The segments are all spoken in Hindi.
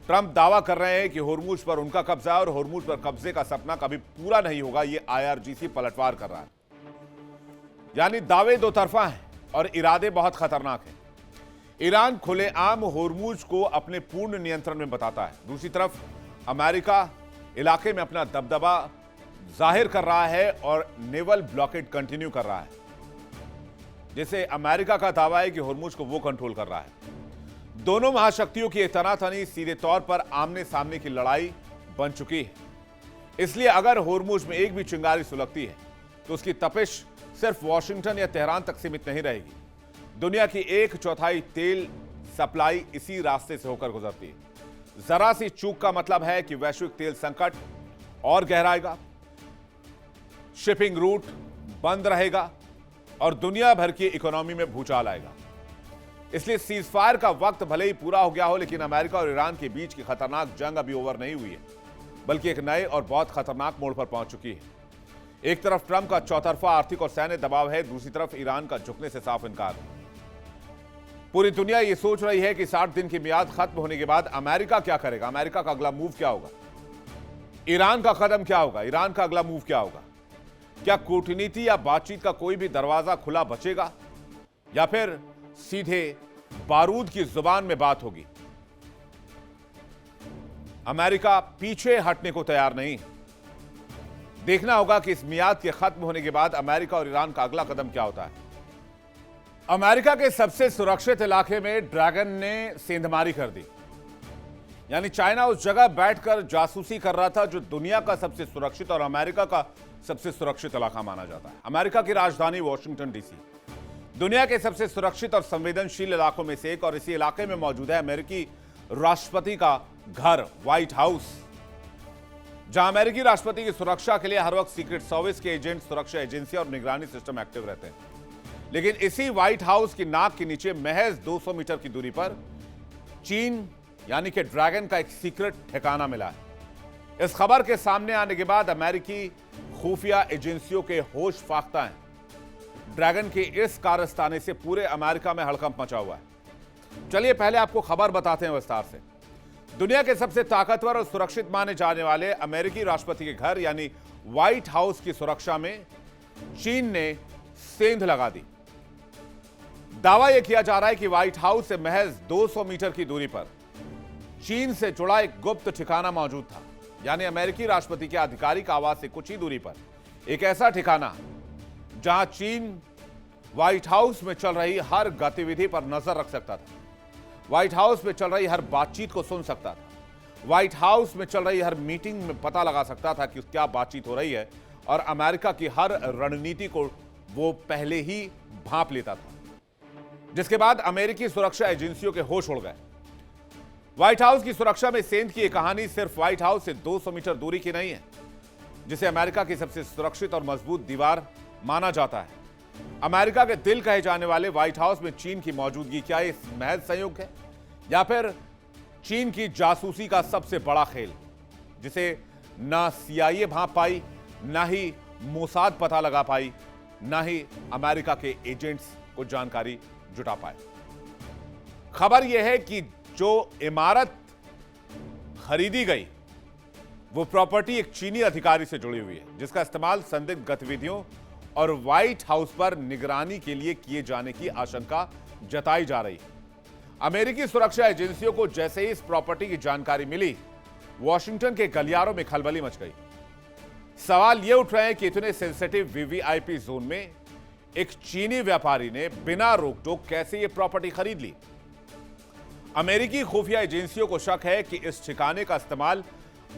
ट्रंप दावा कर रहे हैं कि होर्मुज पर उनका कब्जा है और होर्मुज पर कब्जे का सपना कभी पूरा नहीं होगा। ये आईआरजीसी पलटवार कर रहा है। यानी दावे दो तरफा हैं और इरादे बहुत खतरनाक हैं। ईरान खुलेआम होर्मुज को अपने पूर्ण नियंत्रण में बताता है। दूसरी तरफ अमेरिका इलाके में अपना दबदबा जाहिर कर रहा है और नेवल ब्लॉकेड कंटिन्यू कर रहा है, जिसे अमेरिका का दावा है कि होर्मुज को वो कंट्रोल कर रहा है। दोनों महाशक्तियों की तनातनी सीधे तौर पर आमने सामने की लड़ाई बन चुकी है। इसलिए अगर होर्मुज में एक भी चिंगारी सुलगती है तो उसकी तपिश सिर्फ वॉशिंगटन या तेहरान तक सीमित नहीं रहेगी। दुनिया की 1/4 तेल सप्लाई इसी रास्ते से होकर गुजरती है। जरा सी चूक का मतलब है कि वैश्विक तेल संकट और गहराएगा, शिपिंग रूट बंद रहेगा और दुनिया भर की इकोनॉमी में भूचाल आएगा। इसलिए सीजफायर का वक्त भले ही पूरा हो गया हो, लेकिन अमेरिका और ईरान के बीच की खतरनाक जंग अभी ओवर नहीं हुई है, बल्कि एक नए और बहुत खतरनाक मोड़ पर पहुंच चुकी है। एक तरफ ट्रंप का चौतरफा आर्थिक और सैन्य दबाव है, दूसरी तरफ ईरान का झुकने से साफ इनकार है। पूरी दुनिया यह सोच रही है कि 60 दिन की मियाद खत्म होने के बाद अमेरिका क्या करेगा, अमेरिका का अगला मूव क्या होगा, ईरान का कदम क्या होगा, ईरान का अगला मूव क्या होगा। क्या कूटनीति या बातचीत का कोई भी दरवाजा खुला बचेगा या फिर सीधे बारूद की जुबान में बात होगी। अमेरिका पीछे हटने को तैयार नहीं। देखना होगा कि इस मियाद के खत्म होने के बाद अमेरिका और ईरान का अगला कदम क्या होता है। अमेरिका के सबसे सुरक्षित इलाके में ड्रैगन ने सेंधमारी कर दी। यानी चाइना उस जगह बैठकर जासूसी कर रहा था जो दुनिया का सबसे सुरक्षित और अमेरिका का सबसे सुरक्षित इलाका माना जाता है। अमेरिका की राजधानी वॉशिंगटन डीसी दुनिया के सबसे सुरक्षित और संवेदनशील इलाकों में से एक, और इसी इलाके में मौजूद है अमेरिकी राष्ट्रपति का घर व्हाइट हाउस, जहां अमेरिकी राष्ट्रपति की सुरक्षा के लिए हर वक्त सीक्रेट सर्विस के एजेंट, सुरक्षा एजेंसी और निगरानी सिस्टम एक्टिव रहते हैं। लेकिन इसी व्हाइट हाउस की नाक के नीचे महज 200 मीटर की दूरी पर चीन यानी कि ड्रैगन का एक सीक्रेट ठिकाना मिला है। इस खबर के सामने आने के बाद अमेरिकी खुफिया एजेंसियों के होश फाख्ता हैं। ड्रैगन के इस कारस्ताने से पूरे अमेरिका में हड़कंप मचा हुआ है। चलिए पहले आपको खबर बताते हैं विस्तार से। दुनिया के सबसे ताकतवर और सुरक्षित माने जाने वाले अमेरिकी राष्ट्रपति के घर यानी व्हाइट हाउस की सुरक्षा में चीन ने सेंध लगा दी। दावा यह किया जा रहा है कि व्हाइट हाउस से महज 200 मीटर की दूरी पर चीन से जुड़ा एक गुप्त ठिकाना मौजूद था। यानी अमेरिकी राष्ट्रपति के आधिकारिक आवास से कुछ ही दूरी पर एक ऐसा ठिकाना जहां चीन व्हाइट हाउस में चल रही हर गतिविधि पर नजर रख सकता था, व्हाइट हाउस में चल रही हर बातचीत को सुन सकता था, व्हाइट हाउस में चल रही हर मीटिंग में पता लगा सकता था कि क्या बातचीत हो रही है, और अमेरिका की हर रणनीति को वो पहले ही भांप लेता था, जिसके बाद अमेरिकी सुरक्षा एजेंसियों के होश उड़ गए। व्हाइट हाउस की सुरक्षा में सेंध की यह कहानी सिर्फ व्हाइट हाउस से 200 मीटर दूरी की नहीं है, जिसे अमेरिका की सबसे सुरक्षित और मजबूत दीवार माना जाता है। अमेरिका के दिल कहे जाने वाले व्हाइट हाउस में चीन की मौजूदगी क्या ये महज संयोग है या फिर चीन की जासूसी का सबसे बड़ा खेल, जिसे ना सीआईए भांप पाई, ना ही मोसाद पता लगा पाई, ना ही अमेरिका के एजेंट्स को जानकारी जुटा पाए। खबर यह है कि जो इमारत खरीदी गई वो प्रॉपर्टी एक चीनी अधिकारी से जुड़ी हुई है, जिसका इस्तेमाल संदिग्ध गतिविधियों और व्हाइट हाउस पर निगरानी के लिए किए जाने की आशंका जताई जा रही है। अमेरिकी सुरक्षा एजेंसियों को जैसे ही इस प्रॉपर्टी की जानकारी मिली, वॉशिंगटन के गलियारों में खलबली मच गई। सवाल यह उठ रहे हैं कि इतने सेंसिटिव वीवीआईपी जोन में एक चीनी व्यापारी ने बिना रोक टोक कैसे यह प्रॉपर्टी खरीद ली। अमेरिकी खुफिया एजेंसियों को शक है कि इस ठिकाने का इस्तेमाल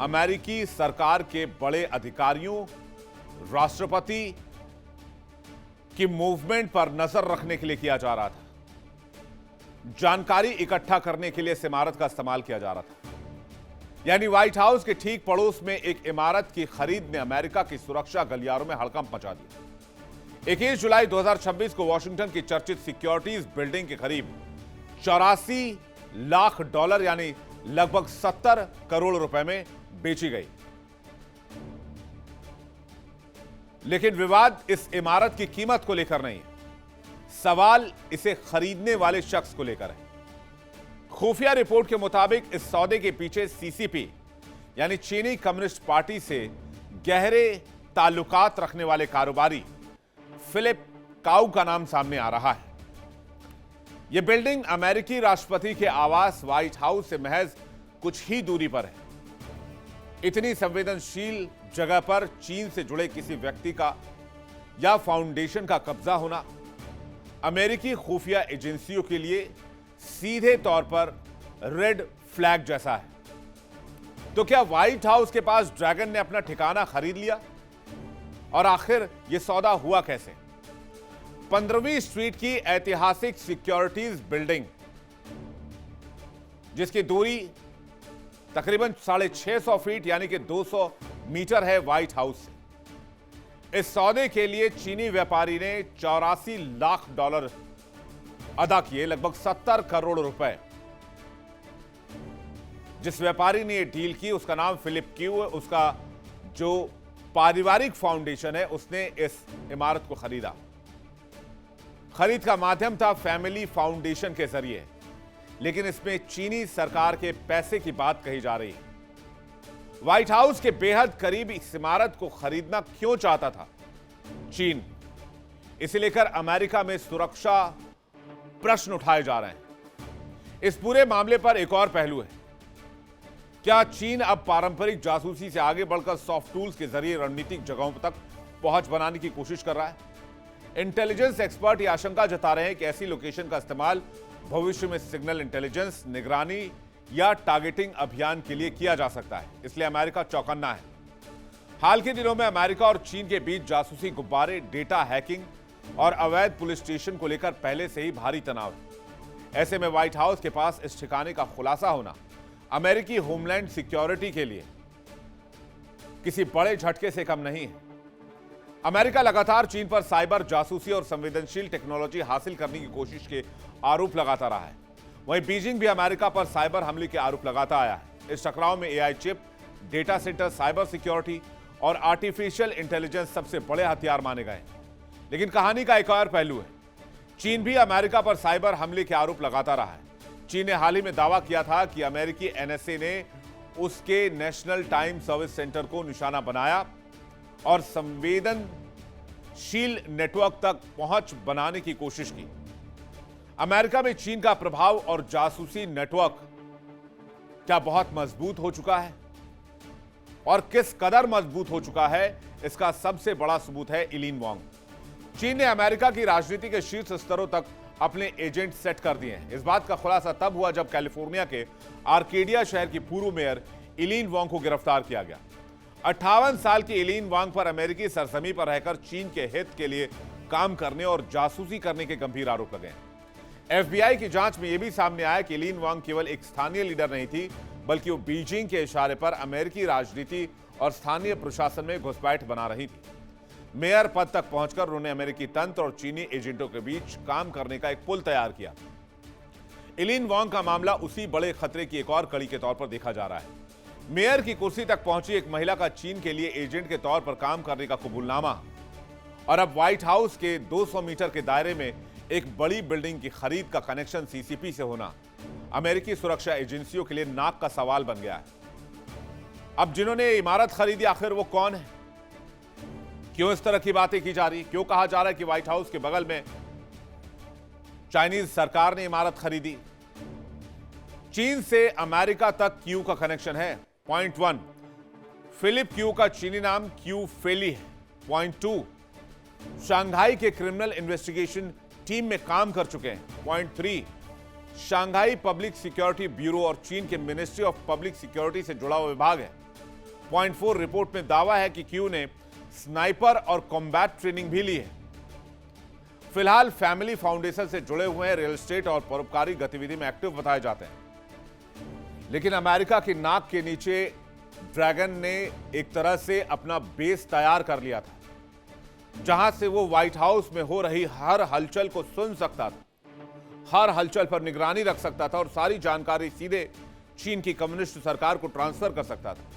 अमेरिकी सरकार के बड़े अधिकारियों, राष्ट्रपति की मूवमेंट पर नजर रखने के लिए किया जा रहा था, जानकारी इकट्ठा करने के लिए इस इमारत का इस्तेमाल किया जा रहा था। यानी व्हाइट हाउस के ठीक पड़ोस में एक इमारत की खरीद ने अमेरिका की सुरक्षा गलियारों में हड़कंप मचा दिया। 21 जुलाई 2026 को वॉशिंगटन की चर्चित सिक्योरिटीज बिल्डिंग के करीब 84 लाख डॉलर यानी लगभग 70 करोड़ रुपए में बेची गई। लेकिन विवाद इस इमारत की कीमत को लेकर नहीं है, सवाल इसे खरीदने वाले शख्स को लेकर है। खुफिया रिपोर्ट के मुताबिक इस सौदे के पीछे सीसीपी यानी चीनी कम्युनिस्ट पार्टी से गहरे ताल्लुकात रखने वाले कारोबारी फिलिप काउ का नाम सामने आ रहा है। यह बिल्डिंग अमेरिकी राष्ट्रपति के आवास व्हाइट हाउस से महज कुछ ही दूरी पर है। इतनी संवेदनशील जगह पर चीन से जुड़े किसी व्यक्ति का या फाउंडेशन का कब्जा होना अमेरिकी खुफिया एजेंसियों के लिए सीधे तौर पर रेड फ्लैग जैसा है। तो क्या व्हाइट हाउस के पास ड्रैगन ने अपना ठिकाना खरीद लिया? और आखिर यह सौदा हुआ कैसे? 15वीं स्ट्रीट की ऐतिहासिक सिक्योरिटीज बिल्डिंग, जिसकी दूरी तकरीबन 650 फीट यानी कि 200 मीटर है व्हाइट हाउस से। इस सौदे के लिए चीनी व्यापारी ने 84 लाख डॉलर अदा किए, लगभग 70 करोड़ रुपए। जिस व्यापारी ने यह डील की उसका नाम फिलिप क्यू है। उसका जो पारिवारिक फाउंडेशन है उसने इस इमारत को खरीदा। खरीद का माध्यम था फैमिली फाउंडेशन के जरिए, लेकिन इसमें चीनी सरकार के पैसे की बात कही जा रही है। व्हाइट हाउस के बेहद करीब इस इमारत को खरीदना क्यों चाहता था चीन? इसे लेकर अमेरिका में सुरक्षा प्रश्न उठाए जा रहे हैं। इस पूरे मामले पर एक और पहलू है। क्या चीन अब पारंपरिक जासूसी से आगे बढ़कर सॉफ्ट टूल्स के जरिए रणनीतिक जगहों तक पहुंच बनाने की कोशिश कर रहा है? इंटेलिजेंस एक्सपर्ट यह आशंका जता रहे हैं कि ऐसी लोकेशन का इस्तेमाल भविष्य में सिग्नल इंटेलिजेंस, निगरानी या टारगेटिंग अभियान के लिए किया जा सकता है। इसलिए अमेरिका चौकन्ना है। हाल के दिनों में अमेरिका और चीन के बीच जासूसी गुब्बारे, डेटा हैकिंग और अवैध पुलिस स्टेशन को लेकर पहले से ही भारी तनाव है। ऐसे में व्हाइट हाउस के पास इस ठिकाने का खुलासा होना अमेरिकी होमलैंड सिक्योरिटी के लिए किसी बड़े झटके से कम नहीं है। अमेरिका लगातार चीन पर साइबर जासूसी और संवेदनशील टेक्नोलॉजी हासिल करने की कोशिश के आरोप लगाता रहा है। वहीं बीजिंग भी अमेरिका पर साइबर हमले के आरोप लगाता आया है। इस टकराव में AI chip, data centre, cyber security और आर्टिफिशियल इंटेलिजेंस सबसे बड़े हथियार माने गए। लेकिन कहानी का एक और पहलू है। चीन भी अमेरिका पर साइबर हमले के आरोप लगाता रहा है। चीन ने हाल ही में दावा किया था कि अमेरिकी एनएसए ने उसके नेशनल टाइम सर्विस सेंटर को निशाना बनाया और संवेदनशील नेटवर्क तक पहुंच बनाने की कोशिश की। अमेरिका में चीन का प्रभाव और जासूसी नेटवर्क क्या बहुत मजबूत हो चुका है? और किस कदर मजबूत हो चुका है, इसका सबसे बड़ा सबूत है इलीन वांग। चीन ने अमेरिका की राजनीति के शीर्ष स्तरों तक अपने एजेंट सेट कर दिए हैं। इस बात का खुलासा तब हुआ जब कैलिफोर्निया के आर्केडिया शहर की पूर्व मेयर इलीन वांग को गिरफ्तार किया गया। 58 साल की इलीन वांग पर अमेरिकी सरजमी पर रहकर चीन के हित के लिए काम करने और जासूसी करने के गंभीर आरोप लगे हैं। एफबीआई की जांच में यह भी सामने आया कि इलीन वांग केवल एक स्थानीय लीडर नहीं थी, बल्कि वो बीजिंग के इशारे पर अमेरिकी राजनीति और स्थानीय प्रशासन में घुसपैठ बना रही थी। मेयर पद तक पहुंचकर उन्होंने अमेरिकी तंत्र और चीनी एजेंटों के बीच काम करने का एक पुल तैयार किया। इलीन वांग का मामला उसी बड़े खतरे की एक और कड़ी के तौर पर देखा जा रहा है। मेयर की कुर्सी तक पहुंची एक महिला का चीन के लिए एजेंट के तौर पर काम करने का कबूलनामा, और अब व्हाइट हाउस के 200 मीटर के दायरे में एक बड़ी बिल्डिंग की खरीद का कनेक्शन सीसीपी से होना अमेरिकी सुरक्षा एजेंसियों के लिए नाक का सवाल बन गया है। अब जिन्होंने इमारत खरीदी, आखिर वो कौन है? क्यों इस तरह की बातें की जा रही? क्यों कहा जा रहा है कि व्हाइट हाउस के बगल में चाइनीज सरकार ने इमारत खरीदी? चीन से अमेरिका तक क्यू का कनेक्शन है। पॉइंट 1, फिलिप क्यू का चीनी नाम क्यू फेली है। पॉइंट 2, शंघाई के क्रिमिनल इन्वेस्टिगेशन टीम में काम कर चुके हैं। Point 3, Shanghai public security bureau और चीन के मिनिस्ट्री ऑफ पब्लिक सिक्योरिटी से जुड़ा हुआ विभाग है। पॉइंट 4, रिपोर्ट में दावा है कि क्यू ने स्नाइपर और कॉम्बैट ट्रेनिंग भी ली है। फिलहाल फैमिली फाउंडेशन से जुड़े हुए हैं, रियल एस्टेट और परोपकारी गतिविधि में एक्टिव बताए जाते हैं। लेकिन अमेरिका की नाक के नीचे ड्रैगन ने एक तरह से अपना बेस तैयार कर लिया था, जहां से वो व्हाइट हाउस में हो रही हर हलचल को सुन सकता था, हर हलचल पर निगरानी रख सकता था और सारी जानकारी सीधे चीन की कम्युनिस्ट सरकार को ट्रांसफर कर सकता था।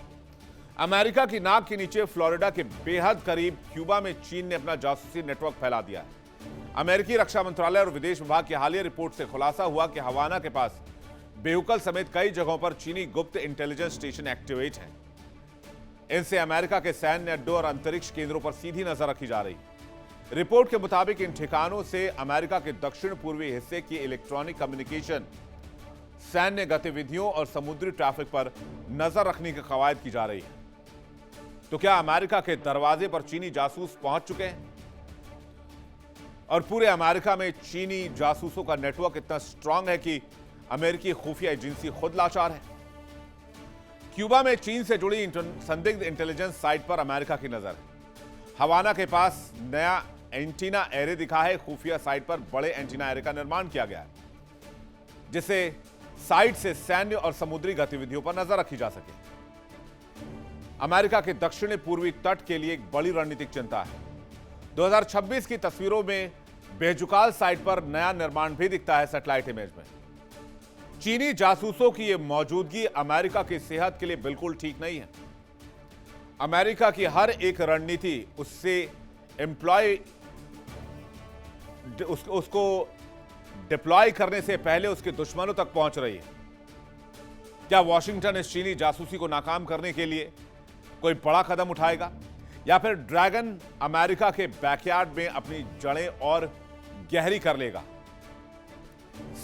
अमेरिका की नाक के नीचे फ्लोरिडा के बेहद करीब क्यूबा में चीन ने अपना जासूसी नेटवर्क फैला दिया है। अमेरिकी रक्षा मंत्रालय और विदेश विभाग की हालिया रिपोर्ट से खुलासा हुआ कि हवाना के पास बेउकल समेत कई जगहों पर चीनी गुप्त इंटेलिजेंस स्टेशन एक्टिवेट हैं। इनसे अमेरिका के सैन्य अड्डों और अंतरिक्ष केंद्रों पर सीधी नजर रखी जा रही है। रिपोर्ट के मुताबिक इन ठिकानों से अमेरिका के दक्षिण पूर्वी हिस्से की इलेक्ट्रॉनिक कम्युनिकेशन, सैन्य गतिविधियों और समुद्री ट्रैफिक पर नजर रखने की कवायद की जा रही है। तो क्या अमेरिका के दरवाजे पर चीनी जासूस पहुंच चुके हैं? और पूरे अमेरिका में चीनी जासूसों का नेटवर्क इतना स्ट्रांग है कि अमेरिकी खुफिया एजेंसी खुद लाचार है। क्यूबा में चीन से जुड़ी संदिग्ध इंटेलिजेंस साइट पर अमेरिका की नजर है। हवाना के पास नया एंटीना एरे दिखा है। खुफिया साइट पर बड़े एंटीना एरे का निर्माण किया गया है, जिससे साइट से सैन्य और समुद्री गतिविधियों पर नजर रखी जा सके। अमेरिका के दक्षिणी पूर्वी तट के लिए एक बड़ी रणनीतिक चिंता है। 2026 की तस्वीरों में बेजुकाल साइट पर नया निर्माण भी दिखता है। सैटेलाइट इमेज में चीनी जासूसों की यह मौजूदगी अमेरिका की सेहत के लिए बिल्कुल ठीक नहीं है। अमेरिका की हर एक रणनीति उससे उसको डिप्लॉय करने से पहले उसके दुश्मनों तक पहुंच रही है। क्या वॉशिंगटन इस चीनी जासूसी को नाकाम करने के लिए कोई बड़ा कदम उठाएगा, या फिर ड्रैगन अमेरिका के बैकयार्ड में अपनी जड़ें और गहरी कर लेगा?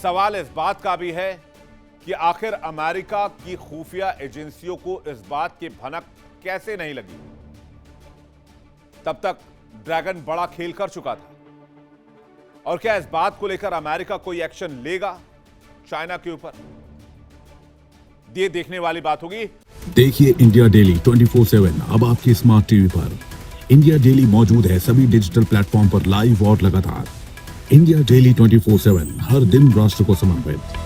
सवाल इस बात का भी है कि आखिर अमेरिका की खुफिया एजेंसियों को इस बात की भनक कैसे नहीं लगी? तब तक ड्रैगन बड़ा खेल कर चुका था। और क्या इस बात को लेकर अमेरिका कोई एक्शन लेगा चाइना के ऊपर? ये देखने वाली बात होगी। देखिए इंडिया डेली 24/7 अब आपकी स्मार्ट टीवी पर। इंडिया डेली मौजूद है सभी डिजिटल प्लेटफॉर्म पर लाइव और लगातार। इंडिया डेली 24/7 हर दिन राष्ट्र को समर्पित।